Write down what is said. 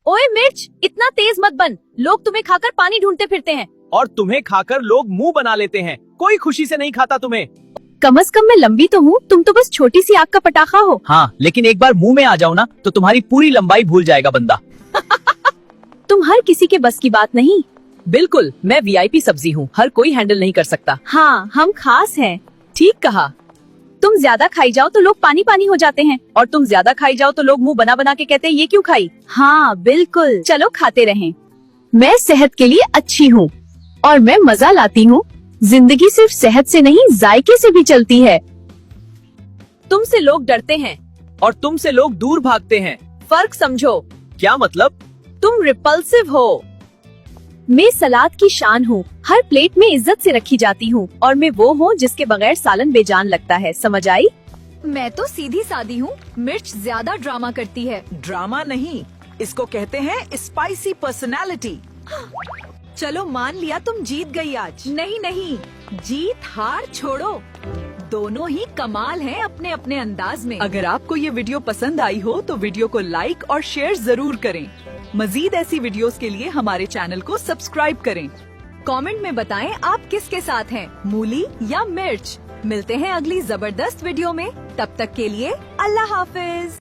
ओए मिर्च, इतना तेज मत बन, लोग तुम्हें खाकर पानी ढूंढते फिरते हैं। और तुम्हें खाकर लोग मुंह बना लेते हैं, कोई खुशी से नहीं खाता तुम्हें। कम से कम मैं लंबी तो हूँ, तुम तो बस छोटी सी आग का पटाखा हो। हाँ, लेकिन एक बार मुंह में आ जाओ ना तो तुम्हारी पूरी लंबाई भूल जाएगा बंदा। तुम हर किसी के बस की बात नहीं। बिल्कुल, मैं वीआईपी सब्जी हूँ, हर कोई हैंडल नहीं कर सकता। हाँ, हम खास हैं। ठीक कहा। तुम ज्यादा खाई जाओ तो लोग पानी पानी हो जाते हैं, और तुम ज्यादा खाई जाओ तो लोग मुंह बना बना के कहते हैं ये क्यों खाई। हाँ बिल्कुल, चलो खाते रहें। मैं सेहत के लिए अच्छी हूँ और मैं मजा लाती हूँ। जिंदगी सिर्फ सेहत से नहीं, जायके से भी चलती है। तुमसे लोग डरते हैं और तुमसे लोग दूर भागते हैं। फर्क समझो। क्या मतलब? तुम रिपल्सिव हो। मैं सलाद की शान हूँ, हर प्लेट में इज्जत से रखी जाती हूँ, और मैं वो हूँ जिसके बगैर सालन बेजान लगता है। समझ आई? मैं तो सीधी सादी हूँ, मिर्च ज्यादा ड्रामा करती है। ड्रामा नहीं, इसको कहते हैं स्पाइसी पर्सनालिटी। चलो मान लिया तुम जीत गई आज। नहीं नहीं, जीत हार छोड़ो, दोनों ही कमाल हैं अपने अपने अंदाज में। अगर आपको ये वीडियो पसंद आई हो तो वीडियो को लाइक और शेयर जरूर करें। मजीद ऐसी वीडियोस के लिए हमारे चैनल को सब्सक्राइब करें। कमेंट में बताएं आप किसके साथ हैं, मूली या मिर्च। मिलते हैं अगली जबरदस्त वीडियो में, तब तक के लिए अल्लाह हाफिज।